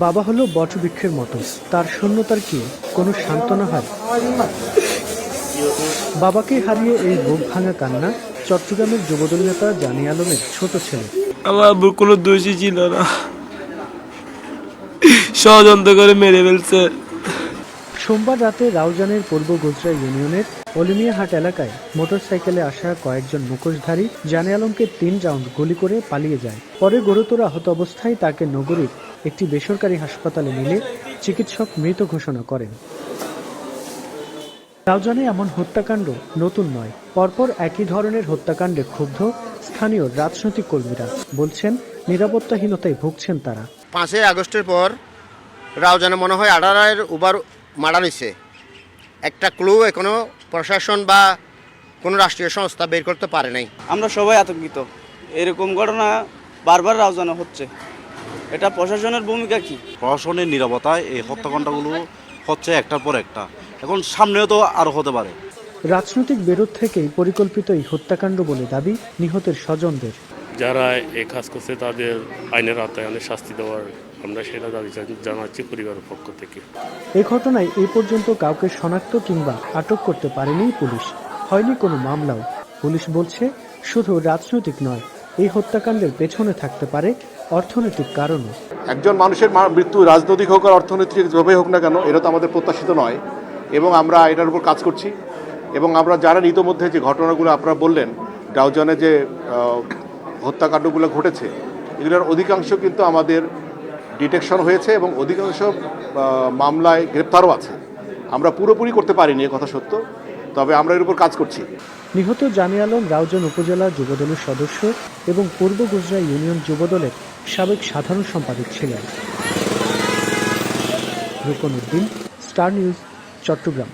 বাবা হলো বটবৃক্ষের মতো, তার শূন্যতার কি কোনো সান্ত্বনা হয়? বাবাকে হারিয়ে এই বুক ভাঙা কান্না চট্টগ্রামের যুবদল নেতা জানি আলমের ছোট ছেলে। আমার আব্বুর কোনো দোষই ছিল না, ষড়যন্ত্র করে মেরে ফেলছে। সোমবার রাতে রাউজানের পূর্ব গুজরা ইউনিয়নের অলিমিয়াহাট এলাকায় মোটরসাইকেলে আসা কয়েকজন মুখোশধারী জানে আলমকে 3 রাউন্ড গুলি করে পালিয়ে যায়। পরে গুরুতর আহত অবস্থায় তাকে নগরীর একটি বেসরকারি হাসপাতালে নিলে চিকিৎসক মৃত ঘোষণা করেন। রাউজানে এমন হত্যাকাণ্ড নতুন নয়, পরপর একই ধরনের হত্যাকাণ্ডে ক্ষুব্ধ স্থানীয় রাজনৈতিক কর্মীরা বলছেন নিরাপত্তাহীনতায় ভুগছেন তারা। 5 আগস্টের পর রাউজানে মনে হয় 18-এর ওভার মার্ডার হয়েছে। একটা ক্লু এখনো প্রশাসন বা কোনো রাষ্ট্রীয় সংস্থা বের করতে পারে নাই। আমরা সবাই আতঙ্কিত, এরকম ঘটনা বারবার রাউজানে হচ্ছে, এটা প্রশাসনের ভূমিকা কি? প্রশাসনের নিরাপত্তায় এই হত্যাকাণ্ডগুলো হচ্ছে একটার পর একটা, এখন সামনেও তো আরও হতে পারে। রাজনৈতিক বিরোধ থেকেই পরিকল্পিত এই হত্যাকাণ্ড বলে দাবি নিহতের স্বজনদের। যারা এই কাজ করছে তাদের আইনের আওতায় শাস্তি দেওয়ার আমরা সেটা দাবি জানাচ্ছি পরিবারের পক্ষ থেকে। এই ঘটনায় এই পর্যন্ত কাউকে শনাক্ত কিংবা আটক করতে পারেনি পুলিশ, হয়নি কোনো মামলাও। পুলিশ বলছে শুধু রাজনৈতিক নয়, এই হত্যাকাণ্ডের পেছনে থাকতে পারে অর্থনৈতিক কারণও। একজন মানুষের মৃত্যু রাজনৈতিক হোক আর অর্থনৈতিক যেভাবে হোক না কেন, এটা তো আমাদের প্রত্যাশিত নয় এবং আমরা এটার উপর কাজ করছি। এবং আমরা জানেন ইতোমধ্যে যে ঘটনাগুলো আপনারা বললেন, রাউজানে যে হত্যাকাণ্ডগুলো ঘটেছে এগুলোর অধিকাংশ কিন্তু আমাদের ডিটেকশন হয়েছে এবং অধিকাংশ মামলায় গ্রেপ্তারও আছে। আমরা পুরোপুরি করতে পারিনি, কথা সত্য, তবে আমরা এর উপর কাজ করছি। নিহত জানে আলম রাউজান উপজেলা যুবদলের সদস্য এবং পূর্ব গুজরা ইউনিয়ন যুবদলের সাবেক সাধারণ সম্পাদক ছিলেন। রুকন উদ্দিন, স্টার নিউজ, চট্টগ্রাম।